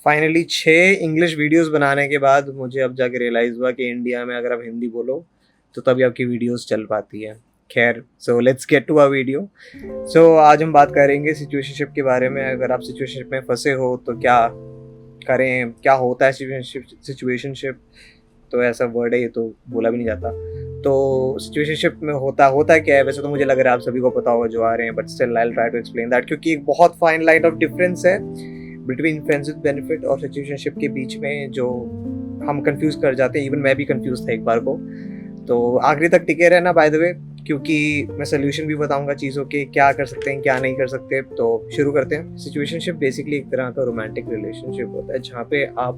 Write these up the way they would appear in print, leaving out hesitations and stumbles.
Finally 6 English videos बनाने के बाद मुझे अब जाके रियलाइज़ हुआ कि इंडिया में अगर आप हिंदी बोलो तो तभी आपकी वीडियोस चल पाती है। खैर, so let's get to our video. So आज हम बात करेंगे सिचुएशनशिप के बारे में। अगर आप सिचुएशनशिप में फंसे हो तो क्या करें, क्या होता है सिचुएशनशिप। तो ऐसा वर्ड है, ये तो बोला भी नहीं जाता। तो सिचुएशनशिप में होता क्या है, वैसे तो मुझे लग रहा है आप सभी को पता होगा जो आ रहे हैं, but still I will try to explain that, क्योंकि एक बहुत फाइन लाइन ऑफ डिफरेंस है बिटवीन फ्रेंड्स विद बेनिफिट और सिचुएशनशिप के बीच में, जो हम कंफ्यूज कर जाते हैं। इवन मैं भी कंफ्यूज था एक बार को। तो आखिरी तक टिके रहना बाय द वे, क्योंकि मैं सोल्यूशन भी बताऊंगा चीज़ों के, क्या कर सकते हैं क्या नहीं कर सकते। तो शुरू करते हैं। सिचुएशनशिप बेसिकली एक तरह का रोमांटिक रिलेशनशिप होता है जहाँ पे आप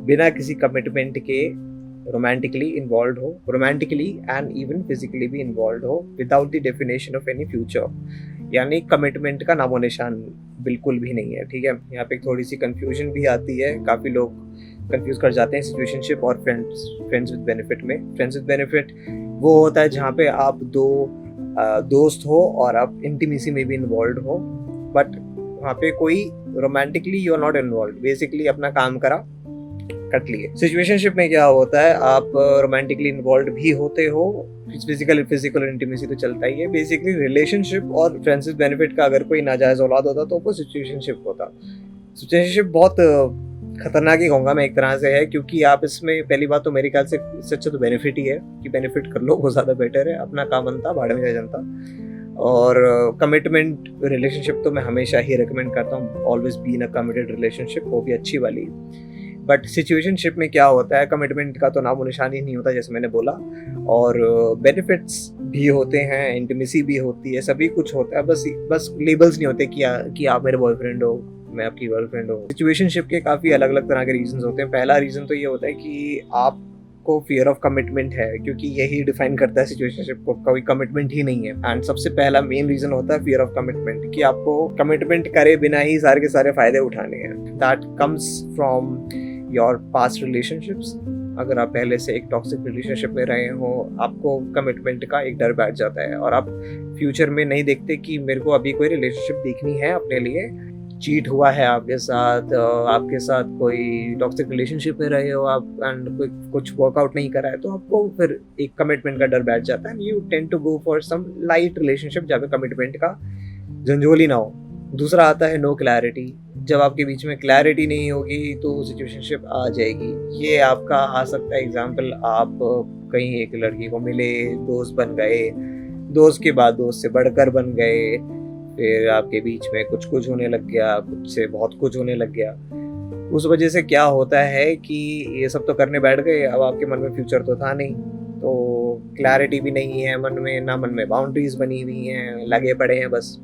बिना किसी कमिटमेंट के रोमांटिकली इन्वॉल्व हो, रोमांटिकली एंड इवन फिजिकली भी इन्वॉल्व हो, without the definition of any future. यानी कमिटमेंट का नामो निशान बिल्कुल भी नहीं है। ठीक है, यहाँ पे थोड़ी सी कंफ्यूजन भी आती है, काफ़ी लोग कंफ्यूज कर जाते हैं सिचुएशनशिप और फ्रेंड्स विद बेनिफिट में। फ्रेंड्स विद बेनिफिट वो होता है जहाँ पे आप दो दोस्त हो और आप इंटीमेसी में भी इन्वॉल्व हो, बट वहाँ पे कोई romantically you are not involve. Basically अपना काम करा, कट लिए। सिचुएशनशिप में क्या होता है, आप रोमांटिकली इन्वॉल्व भी होते हो, फिजिकल इंटीमेसी तो चलता ही है। बेसिकली रिलेशनशिप और फ्रेंड्स विद बेनिफिट का अगर कोई नाजायज औलाद होता तो वो सिचुएशनशिप होता। सिचुएशनशिप बहुत खतरनाक ही कहूँगा मैं एक तरह से है, क्योंकि आप इसमें पहली बात तो मेरे ख्याल से इससे अच्छा तो बेनिफिट ही है कि बेनिफिट कर लो, वो ज़्यादा बेटर है। अपना काम बनता, भाड़े में जाए जनता। और कमिटमेंट रिलेशनशिप तो मैं हमेशा ही रिकमेंड करता हूँ, always be in a committed relationship, वो भी अच्छी वाली। बट सिचुएशनशिप में क्या होता है, कमिटमेंट का तो नामो निशान ही नहीं होता जैसे मैंने बोला, और बेनिफिट्स भी होते हैं, इंटीमेसी भी होती है, सभी कुछ होता है, बस लेबल्स नहीं होते कि आप मेरे बॉयफ्रेंड हो, मैं आपकी गर्लफ्रेंड हो। सिचुएशनशिप के काफ़ी अलग अलग तरह के रीजंस होते हैं। पहला रीज़न तो ये होता है कि आपको फियर ऑफ कमिटमेंट है, क्योंकि यही डिफाइन करता है सिचुएशनशिप को, कोई कमिटमेंट ही नहीं है। एंड सबसे पहला मेन रीज़न होता है फियर ऑफ कमिटमेंट, कि आपको कमिटमेंट करे बिना ही सारे के सारे फायदे उठाने हैं। That comes from your past relationships. अगर आप पहले से एक टॉक्सिक रिलेशनशिप में रहे हो, आपको कमिटमेंट का एक डर बैठ जाता है और आप फ्यूचर में नहीं देखते कि मेरे को अभी कोई रिलेशनशिप देखनी है अपने लिए। चीट हुआ है आपके साथ कोई टॉक्सिक रिलेशनशिप में रहे हो आप, एंड कोई कुछ वर्कआउट नहीं करा है, तो आपको फिर एक कमिटमेंट का डर बैठ जाता है। You tend to go for some light relationship जहाँ पे कमिटमेंट का झंझोल ही ना हो। दूसरा आता है नो क्लैरिटी। जब आपके बीच में क्लैरिटी नहीं होगी तो सिचुएशनशिप आ जाएगी। ये आपका आ सकता है एग्जाम्पल, आप कहीं एक लड़की को मिले, दोस्त बन गए, दोस्त के बाद दोस्त से बढ़कर बन गए, फिर आपके बीच में कुछ होने लग गया, कुछ से बहुत कुछ होने लग गया। उस वजह से क्या होता है कि ये सब तो करने बैठ गए, अब आपके मन में फ्यूचर तो था नहीं, तो क्लैरिटी भी नहीं है मन में, ना मन में बाउंड्रीज बनी हुई हैं, लगे पड़े हैं, बस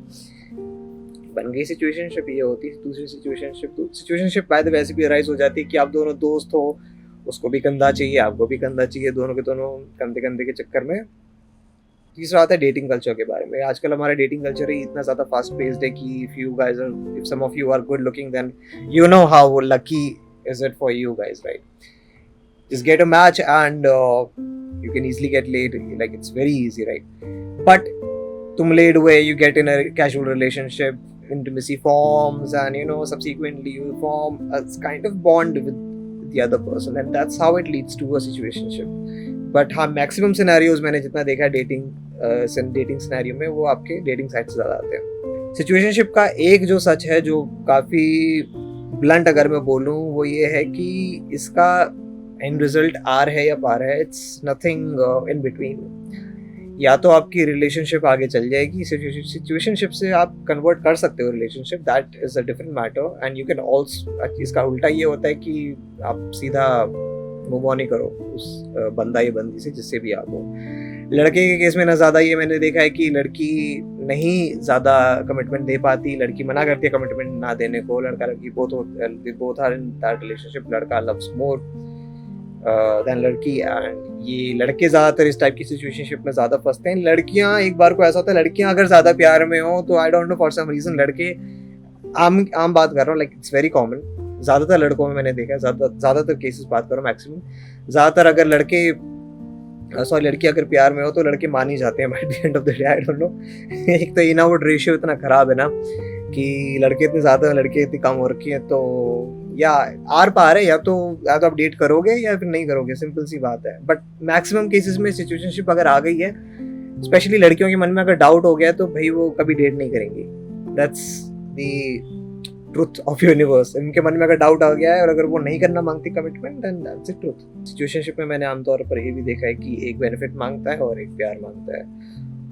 बन गई सिचुएशनशिप। ये होती है दूसरी सिचुएशनशिप बाय द वे ऐसी भी राइज हो जाती है कि आप दोनों दोस्त हो, उसको भी कंधा चाहिए, आपको भी कंधा चाहिए, दोनों के दोनों कंधे कंधे के चक्कर में। तीसरा आता है डेटिंग कल्चर के बारे में। आजकल हमारा डेटिंग कल्चर ही इतना ज़्यादा फास्ट पेस्ड है कि if some of you are good looking, then you know how lucky is it for you guys, right? Just get a match and you can easily get laid, like it's very easy, right? But तुम laid हुए, you get in a casual relationship, intimacy forms, and subsequently you form a kind of bond with the other person, and that's how it leads to a situationship. But हाँ, maximum scenarios मैंने जितना देखा है dating scenario में, वो आपके dating site से ज़्यादा आते हैं। सिचुएशनशिप का एक जो सच है, जो काफ़ी ब्लंट अगर मैं बोलूँ, वो ये है कि इसका एंड रिजल्ट आर है या पार है, इट्स नथिंग इन बिटवीन। या तो आपकी रिलेशनशिप आगे चल जाएगी, सिचुएशनशिप से आप कन्वर्ट कर सकते हो relationship, that is a different matter, and you can also. इसका उल्टा ये होता है कि आप सीधा मूव ऑन ही करो उस बंदा या बंदी से, जिससे भी आप हो। लड़के के केस में ना ज़्यादा ये मैंने देखा है कि लड़की नहीं ज़्यादा कमिटमेंट दे पाती, लड़की मना करती है कमिटमेंट ना देने को। लड़का लड़की both are in that relationship, लड़का लव्स मोर देन लड़की, एंड ये लड़के ज़्यादातर इस टाइप की सिचुएशनशिप में ज़्यादा फंसते हैं। लड़कियाँ एक बार को ऐसा होता है, लड़कियाँ अगर ज़्यादा प्यार में हो तो I don't know for some reason, लड़के आम बात कर रहा हूँ, लाइक इट्स वेरी कॉमन, ज़्यादातर लड़कों में मैंने देखा है, ज़्यादातर केसेस बात करो मैक्सिमम, ज़्यादातर अगर लड़की अगर प्यार में हो तो लड़के मान ही जाते हैं by the end of the day, I don't no. एक तो इन आउट रेशियो इतना ख़राब है ना कि लड़के इतने ज़्यादा लड़के इतनी कम हो रखी है, तो या आर पार है, या तो आप डेट करोगे या फिर नहीं करोगे, सिंपल सी बात है। बट मैक्सिमम केसेस में सिचुएशनशिप अगर आ गई है, स्पेशली लड़कियों के मन में अगर डाउट हो गया तो भाई वो कभी डेट नहीं करेंगी। That's the truth of universe. इनके मन में अगर डाउट आ गया है और अगर वो नहीं करना मांगती commitment, then that's the truth. Situationship में मैंने आमतौर पर ये भी देखा है कि एक बेनिफिट मांगता है और एक प्यार मांगता है,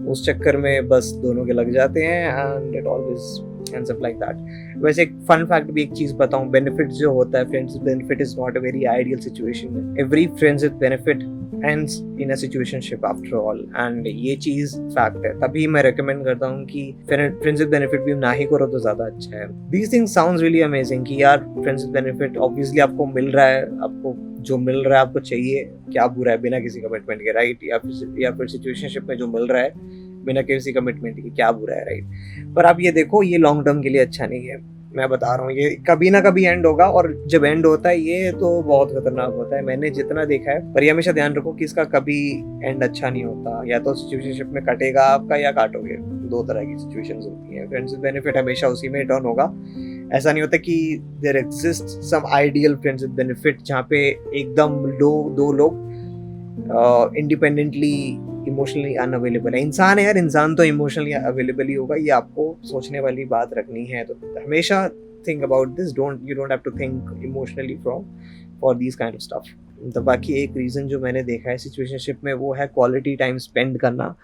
उस चक्कर में बस दोनों के लग जाते हैं and it always ends up like that. वैसे एक फन फैक्ट भी एक चीज बताऊं, बेनिफिट जो होता है, friends benefit is not a very ideal situation. Every friends with benefit ends in a situationship after all, and ये चीज फैक्ट है। तभी मैं रेकमेंड करता हूँ कि फ्रेंड्स विद बेनिफिट भी ना ही करो तो ज्यादा अच्छा है। These things sounds really amazing कि यार फ्रेंड्स विद बेनिफिट ऑब्वियसली आपको मिल रहा है, आपको जो मिल रहा है आपको चाहिए, क्या बुरा है बिना किसी कमिटमेंट के, राइट? या फिर सिचुएशनशिप में जो मिल रहा है बिना किसी कमिटमेंट के, क्या बुरा है, राइट? पर आप ये देखो, ये लॉन्ग टर्म के लिए अच्छा नहीं है। मैं बता रहा हूँ ये कभी ना कभी एंड होगा, और जब एंड होता है ये तो बहुत खतरनाक होता है। मैंने जितना देखा है, पर ये हमेशा ध्यान रखो कि इसका कभी एंड अच्छा नहीं होता। या तो सिचुएशनशिप में कटेगा आपका या काटोगे, दो तरह की सिचुएशंस होती हैं। फ्रेंड्स विद बेनिफिट हमेशा उसी में टर्न होगा। ऐसा नहीं होता कि there exist some ideal friends with benefit जहाँ पे एकदम दो लोग इंडिपेंडेंटली इमोशनली अनअवेलेबल है। इंसान है यार, इंसान तो इमोशनली अवेलेबल ही होगा, ये आपको सोचने वाली बात रखनी है। तो हमेशा think about this, you don't have to think emotionally for this kind of stuff. तो बाकी एक रीज़न जो मैंने देखा है सिचुएशनशिप में, वो है क्वालिटी टाइम स्पेंड करना।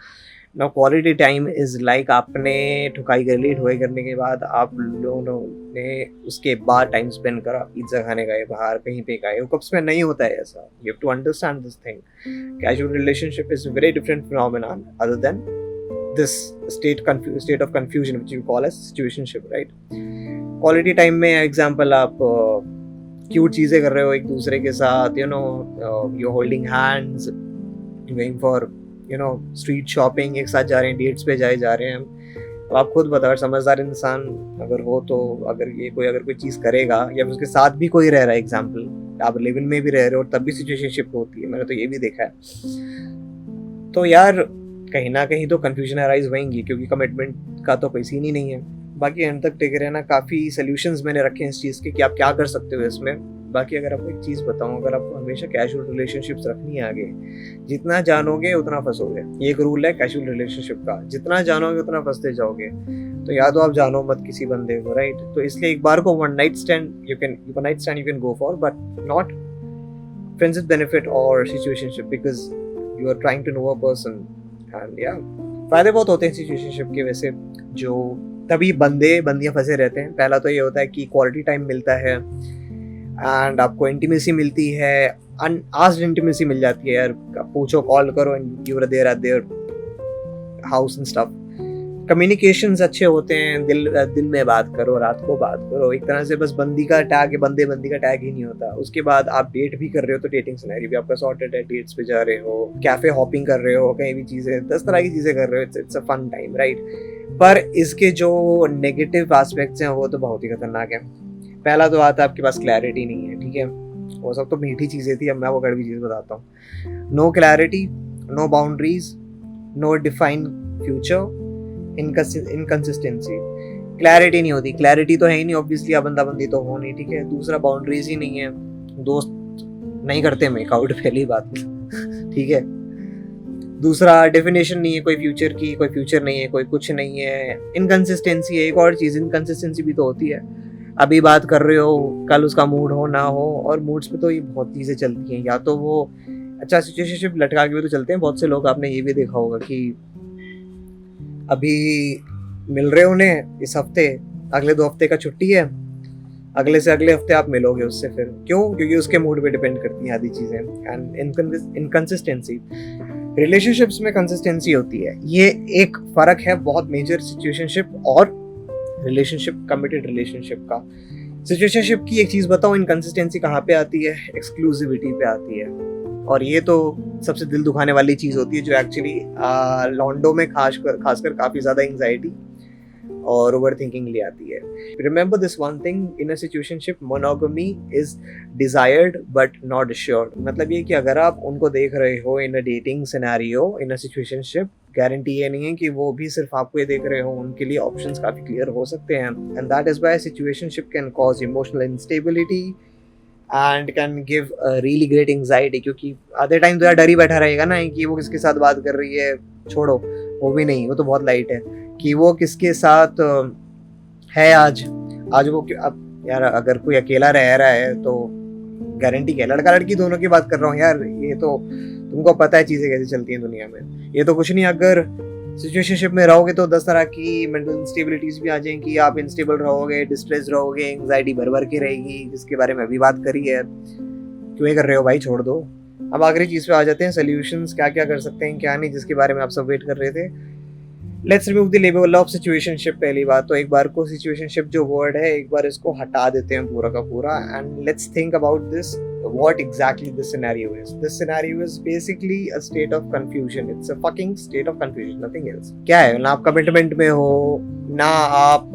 Now quality time is like आपने ठुकाई कर ली, ठुकाई करने के बाद आप लोगों ने उसके बाद टाइम स्पेंड करा, पिज्ज़ा खाने गए, बाहर कहीं पे गए। हुकअप्स में नहीं होता है ऐसा। You have to understand this thing. Casual relationship is very different phenomenon other than this state of confusion which you call as situationship, right? Quality time में एग्जांपल, आप क्यूट चीज़ें कर रहे हो एक दूसरे के साथ, you know, you holding hands, going for street shopping, एक साथ जा रहे हैं, डेट्स पे जा रहे हैं। तो आप खुद बताओ, समझदार इंसान अगर हो तो अगर कोई चीज़ करेगा, या फिर उसके साथ भी कोई रह रहा है, एग्जाम्पल आप लिव इन में भी रह रहे हो और तब भी सिचुएशनशिप होती है, मैंने तो ये भी देखा है। तो यार कहीं ना कहीं तो कन्फ्यूजन अराइज होंगी, क्योंकि कमिटमेंट का तो कोई सीन ही नहीं है। बाकी एंड तक टिके रहना, काफ़ी सोल्यूशंस मैंने रखे हैं इस चीज़ के कि आप क्या कर सकते हो इसमें। बाकी अगर आपको एक चीज़ बताऊं, अगर आपको हमेशा कैजुअल रिलेशनशिप्स रखनी है आगे, जितना जानोगे उतना फंसोगे। ये एक रूल है कैजुअल रिलेशनशिप का, जितना जानोगे उतना फंसते जाओगे। तो या तो आप जानो मत किसी बंदे को, राइट? तो इसलिए एक बार को one night stand you can go for, but not friends with benefit और situationship, because you are trying to know a person. And या फायदे बहुत होते हैं सिचुएशनशिप के वैसे, जो तभी बंदियां फंसे रहते हैं। पहला तो ये होता है कि क्वालिटी टाइम मिलता है एंड आपको इंटीमेसी मिलती है, अनआस्क्ड इंटीमेसी मिल जाती है यार। पूछो, कॉल करो and you are there at their house and stuff. Communications अच्छे होते हैं, दिल में बात करो, रात को बात करो। एक तरह से बस बंदी का टैग ही नहीं होता। उसके बाद आप डेट भी कर रहे हो तो डेटिंग सिनेरियो भी आपका सॉर्टेड है, डेट्स पे जा रहे हो, कैफे हॉपिंग कर रहे हो, कहीं भी चीज़ें 10 तरह की चीज़ें कर रहे हो। It's a fun time, right? पर इसके जो नेगेटिव एस्पेक्ट्स हैं वो तो बहुत ही खतरनाक है। पहला तो आता है आपके पास क्लैरिटी नहीं है, ठीक है? वो सब तो मीठी चीज़ें थी, अब मैं वो कड़वी चीज़ बताता हूँ। No clarity, no boundaries, no defined future, inconsistency. Clarity नहीं होती, क्लैरिटी तो है ही नहीं, ऑब्वियसली आप बंदा बंदी तो हो नहीं, ठीक है? दूसरा बाउंड्रीज ही नहीं है, दोस्त नहीं करते मेकआउट, पहली बात ठीक है? दूसरा डेफिनेशन नहीं है कोई फ्यूचर की, कोई फ्यूचर नहीं है, कोई कुछ नहीं है। इनकंसिस्टेंसी है एक और चीज़, इनकंसिस्टेंसी भी तो होती है। अभी बात कर रहे हो, कल उसका मूड हो ना हो, और मूड्स पे तो ये बहुत चीज़ें चलती हैं। या तो वो अच्छा सिचुएशनशिप लटका के भी तो चलते हैं बहुत से लोग। आपने ये भी देखा होगा कि अभी मिल रहे उन्हें इस हफ्ते, अगले 2 हफ्ते का छुट्टी है, अगले से अगले हफ्ते आप मिलोगे उससे। फिर क्यों? क्योंकि उसके मूड पे डिपेंड करती हैं आधी चीज़ें। एंड इनकंसिस्टेंसी, रिलेशनशिप्स में कंसिस्टेंसी होती है, ये एक फ़र्क है बहुत मेजर सिचुएशनशिप और रिलेशनशिप, कमिटेड रिलेशनशिप का। सिचुएशनशिप की एक चीज़ बताऊँ, इनकंसिस्टेंसी कहाँ पे आती है? एक्सक्लूसिविटी पे आती है। और ये तो सबसे दिल दुखाने वाली चीज़ होती है, जो एक्चुअली लॉन्डो में खासकर काफ़ी ज़्यादा एंग्जाइटी और ओवर थिंकिंग ले आती है। Remember this one thing, in a situationship monogamy is desired but not assured. मतलब ये कि अगर आप उनको देख रहे हो in a dating scenario, in a situationship, guarantee ये नहीं है कि वो भी सिर्फ आपको ये देख रहे हो, उनके लिए ऑप्शंस काफ़ी क्लियर हो सकते हैं। And that is why situationship can cause emotional instability and can give really great anxiety, क्योंकि आधे टाइम तो यार डर ही बैठा रहेगा ना कि वो किसके साथ बात कर रही है, छोड़ो वो भी नहीं, वो तो बहुत लाइट है कि वो किसके साथ है आज वो अब यार अगर कोई अकेला रह रहा है तो गारंटी क्या, लड़का लड़की दोनों की बात कर रहा हूँ यार, ये तो तुमको पता है चीज़ें कैसे चलती हैं दुनिया में, ये तो कुछ नहीं। अगर सिचुएशनशिप में रहोगे तो 10 तरह की मेंटल इंस्टेबिलिटीज भी आ जाएंगी, आप इंस्टेबल रहोगे, डिस्ट्रेस रहोगे, एंग्जाइटी भर भर के रहेगी, जिसके बारे में अभी बात करी है। क्यों ये कर रहे हो भाई, छोड़ दो। अब आखिरी चीज़ पे आ जाते हैं, सोल्यूशंस क्या क्या कर सकते हैं क्या नहीं, जिसके बारे में आप सब वेट कर रहे थे। Let's remove the label of situationship. पहली बात तो एक बार को सिचुएशनशिप जो वर्ड है एक बार इसको हटा देते हैं पूरा का पूरा, and let's think about this, what exactly this scenario is. This scenario is basically a state of confusion. It's a fucking state of confusion, nothing else. क्या है ना, आप कमिटमेंट में हो ना, आप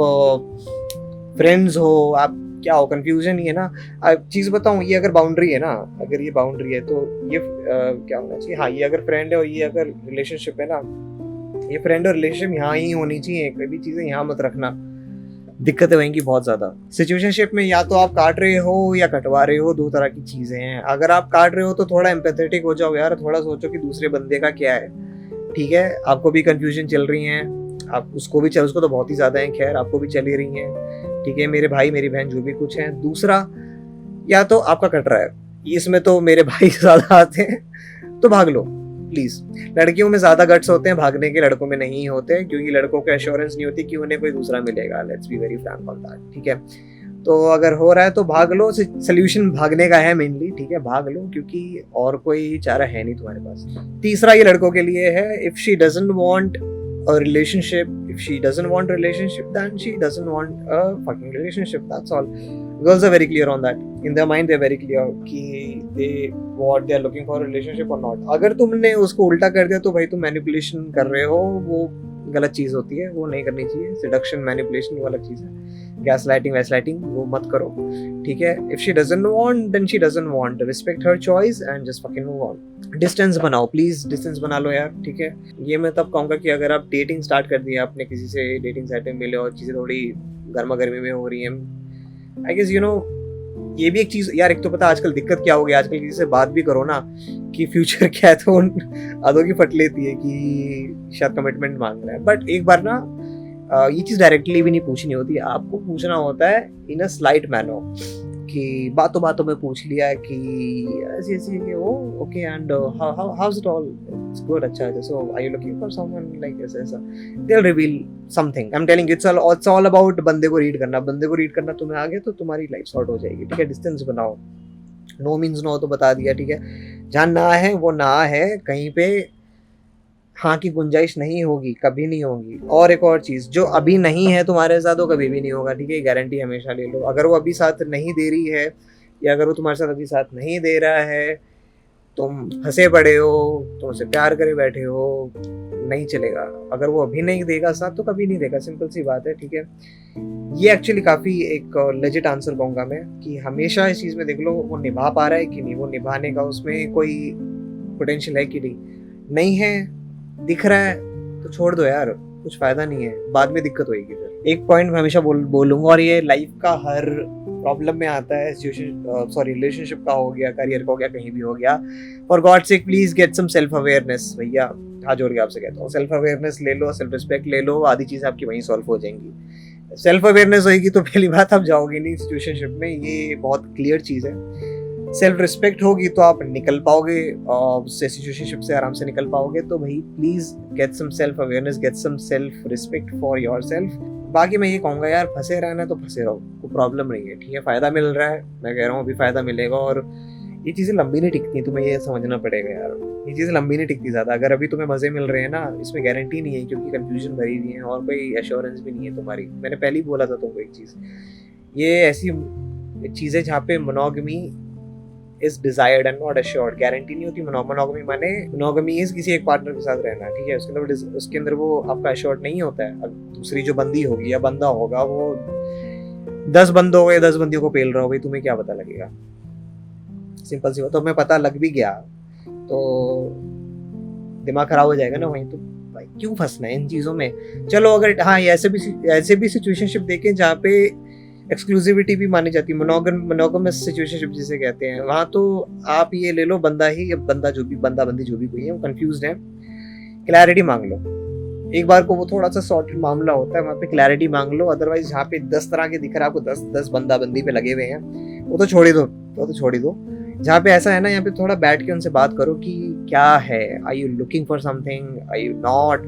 फ्रेंड्स हो, आप क्या हो, कंफ्यूजन ही है ना। अब चीज़ बताऊँ, ये अगर बाउंड्री है ना, अगर ये बाउंड्री है तो ये क्या होना चाहिए, हाँ ये अगर फ्रेंड है और ये अगर रिलेशनशिप है ना, ये फ्रेंड और रिलेशनशिप यहाँ ही होनी चाहिए, कोई भी चीज़ें यहाँ मत रखना, दिक्कतें होंगी बहुत ज़्यादा। सिचुएशनशिप में या तो आप काट रहे हो या कटवा रहे हो, दो तरह की चीज़ें हैं। अगर आप काट रहे हो तो थोड़ा एम्पैथेटिक हो जाओ यार, थोड़ा सोचो कि दूसरे बंदे का क्या है, ठीक है, आपको भी कंफ्यूजन चल रही हैं, आप उसको भी चल, उसको तो बहुत ही ज़्यादा है, खैर आपको भी चली रही हैं, ठीक है मेरे भाई मेरी बहन जो भी कुछ है। दूसरा, या तो आपका कट रहा है, इसमें तो मेरे भाई ज़्यादा आते हैं, तो भाग लो प्लीज। लड़कियों में ज्यादा गट्स होते हैं भागने के, लड़कों में नहीं होते, क्योंकि लड़कों को एश्योरेंस नहीं होती कि उन्हें कोई दूसरा मिलेगा। Let's be very Frank on that, ठीक है। तो अगर हो रहा है तो भाग लो, सोल्यूशन भागने का है मेनली, ठीक है, भाग लो, क्योंकि और कोई चारा है नहीं तुम्हारे पास। तीसरा ये लड़कों के लिए है, if she doesn't want a relationship, if she doesn't want a relationship, then she doesn't want a fucking relationship, that's all. Girls are very clear on that, in their mind they're very clear कि they what they are looking for a relationship or not. अगर तुमने उसको उल्टा कर दिया तो भाई तुम मैनिपुलेशन कर रहे हो, वो गलत चीज़ होती है, वो नहीं करनी चाहिए। सेडक्शन मैनिपुलेशन वो अलग चीज़ है, गैस लाइटिंग वैस लाइटिंग वो मत करो, ठीक है। If she doesn't want then she doesn't want, respect her choice and just fucking move on. Distance बनाओ प्लीज, डिस्टेंस बना लो यार, ठीक है। ये मैं तब कहूँगा कि अगर आप डेटिंग स्टार्ट कर दिया, आपने किसी से डेटिंग साइट में मिले और चीज़ें थोड़ी गर्मा गर्मी में हो रही हैं, आई गेस यू नो ये भी एक चीज़ यार। एक तो पता आजकल दिक्कत क्या हो गई, आजकल किसी से बात भी करो ना कि फ्यूचर क्या है तो आधों की फट लेती है कि शायद कमिटमेंट मांग रहा है। बट एक बार ना ये चीज़ डायरेक्टली भी नहीं पूछनी होती, आपको पूछना होता है इन अ स्लाइट मैनर, कि बातों बातों में पूछ लिया कि ऐसी ऐसी कि वो okay and how is it all, it's good, अच्छा है, so are you looking for someone like ऐसा ऐसा, they will reveal something. I am telling it's all about बंदे को रीड करना, बंदे को रीड करना तुम्हें आ गया तो तुम्हारी लाइफ सॉर्ट हो जाएगी, ठीक है। डिस्टेंस बनाओ, नो मीन्स नो तो बता दिया, ठीक है। जहाँ ना है वो ना है, कहीं पे हाँ की गुंजाइश नहीं होगी, कभी नहीं होगी। और एक और चीज़, जो अभी नहीं है तुम्हारे साथ वो कभी भी नहीं होगा, ठीक है, गारंटी हमेशा ले लो। अगर वो अभी साथ नहीं दे रही है या अगर वो तुम्हारे साथ अभी साथ नहीं दे रहा है, तुम फंसे पड़े हो, तुम उससे प्यार करे बैठे हो, नहीं चलेगा। अगर वो अभी नहीं देगा साथ तो कभी नहीं देगा, सिंपल सी बात है, ठीक है। ये एक्चुअली काफ़ी एक लेजिट आंसर कहूँगा मैं, कि हमेशा इस चीज़ में देख लो वो निभा पा रहा है कि नहीं, वो निभाने का उसमें कोई पोटेंशियल है कि नहीं है, दिख रहा है तो छोड़ दो यार, कुछ फायदा नहीं है, बाद में दिक्कत होगी फिर। एक पॉइंट मैं हमेशा बोलूँगा, और ये लाइफ का हर प्रॉब्लम में आता है, रिलेशनशिप का हो गया, करियर का हो गया, कहीं भी हो गया, for God sake please get some self awareness. भैया हाथ जोड़ के आपसे कहता हूँ, सेल्फ अवेयरनेस ले लो, सेल्फ रिस्पेक्ट ले लो, आधी चीज़ आपकी वहीं सॉल्व हो जाएंगी। सेल्फ अवेयरनेस होगी तो पहली बात आप जाओगे नहीं सिचुएशनशिप में, ये बहुत क्लियर चीज़ है। सेल्फ रिस्पेक्ट होगी तो आप निकल पाओगे, उससे सिचुएशनशिप से आराम से निकल पाओगे। तो भाई please get some self awareness, get some self respect for yourself. बाकी मैं ये कहूँगा यार, फंसे रहना तो फंसे रहो, कोई प्रॉब्लम नहीं है, ठीक है। फ़ायदा मिल रहा है, मैं कह रहा हूँ अभी फ़ायदा मिलेगा, और ये चीज़ें लंबी नहीं टिकती, तुम्हें ये समझना पड़ेगा यार, ये चीज़ें लंबी नहीं टिकती ज़्यादा। अगर अभी तुम्हें मज़े मिल रहे हैं ना, इसमें गारंटी नहीं है, क्योंकि कंफ्यूजन भरी हुई है और कोई एश्योरेंस भी नहीं है तुम्हारी। मैंने पहले ही बोला था तुमको एक चीज़, ये ऐसी चीज़ें जहाँ पे monogamy is desired and not assured, guarantee नहीं होती। मोनोगमी माने मोनोगमी इज किसी एक पार्टनर के साथ रहना, ठीक है, उसके अंदर वो आपका एश्योर्ड नहीं होता है। अब दूसरी जो बंदी होगी या बंदा होगा, वो 10 बंदों को या 10 बंदियों को पेल रहा हो, भाई तुम्हें क्या पता लगेगा, सिंपल सी बात। तो हमें पता लग भी गया तो दिमाग खराब हो जाएगा ना वहीं, तो भाई क्यों फंसना है इन चीज़ों में। चलो अगर हाँ ये ऐसे भी सिचुएशनशिप देखें जहाँ पे एक्सक्लूसिविटी भी मानी जाती है, मोनोगमस सिचुएशनशिप जिसे कहते हैं, वहाँ तो आप ये ले लो बंदा बंदी जो भी कोई है वो कंफ्यूज है, क्लैरिटी मांग लो। एक बार को वो थोड़ा सा सॉर्टेड मामला होता है, वहाँ पे क्लैरिटी मांग लो। अदरवाइज यहाँ पे 10 तरह के दिख रहा है आपको, 10 बंदा बंदी पे लगे हुए हैं, वो तो छोड़ ही दो। जहाँ पे ऐसा है ना, यहाँ पे थोड़ा बैठ के उनसे बात करो कि क्या है, are you looking for something, are you not,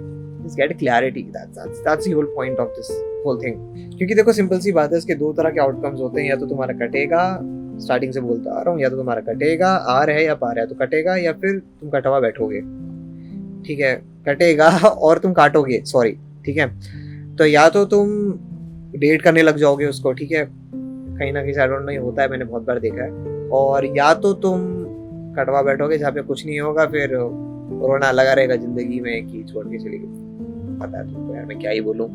just get clarity. That's the whole point of this whole thing. क्योंकि देखो सिंपल सी बात है, इसके दो तरह के आउटकम्स होते हैं, या तो तुम्हारा कटेगा, स्टार्टिंग से बोलता आ रहा हूँ, या तो तुम्हारा कटेगा, आ रहा है या पा रहा है तो कटेगा, या फिर तुम कटवा बैठोगे, ठीक है, कटेगा और तुम काटोगे, सॉरी, ठीक है। तो या तो तुम डेट करने लग जाओगे उसको, ठीक है, कहीं ना कहीं आई डोंट नो, होता है, मैंने बहुत बार देखा है। और या तो तुम कटवा बैठोगे जहाँ पे कुछ नहीं होगा, फिर रोना लगा रहेगा जिंदगी में कि छोड़ के चली गई। पता है तुमको यार, मैं क्या ही बोलूँ।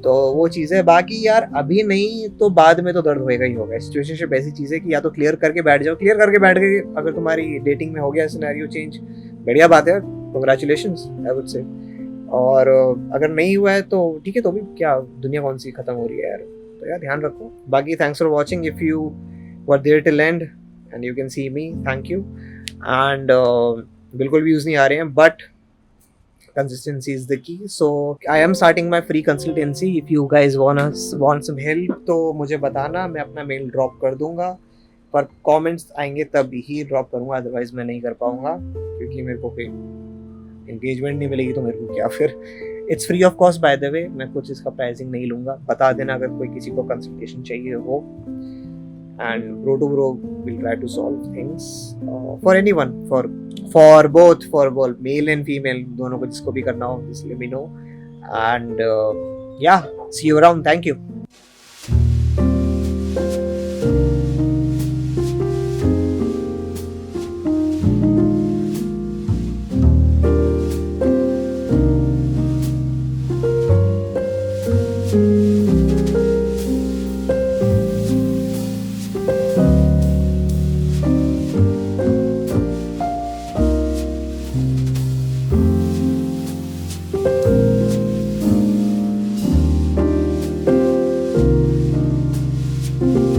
तो वो चीज़ है। बाकी यार अभी नहीं तो बाद में तो दर्द होएगा ही होगा। सिचुएशनशिप ऐसी चीज़ है कि या तो क्लियर करके बैठ जाओ, क्लियर करके बैठ गए, अगर तुम्हारी डेटिंग में हो गया सिनेरियो चेंज, बढ़िया बात है, कांग्रेचुलेशंस आई वुड से। और अगर नहीं हुआ है तो ठीक है, तो भी क्या दुनिया कौन सी खत्म हो रही है यार। तो यार ध्यान रखो। बाकी thanks for watching, if you were there till end and you can see me, thank you. And बिल्कुल व्यूज नहीं आ रहे हैं, but consistency is the key. So I am starting my free consultancy. If you guys want some help तो मुझे बताना, मैं अपना मेल ड्रॉप कर दूंगा, पर कमेंट्स आएंगे तब ही ड्रॉप करूंगा, अदरवाइज मैं नहीं कर पाऊंगा, क्योंकि मेरे को कोई एंगेजमेंट नहीं मिलेगी तो मेरे को क्या फिर। It's free of cost by the way, मैं कुछ इसका प्राइसिंग नहीं लूंगा। बता देना अगर कोई किसी को कंसल्टेशन चाहिए हो, and bro to bro will try to solve things for anyone, for both male and female, दोनों को जिसको भी करना हो just let me know, and yeah, see you around, thank you।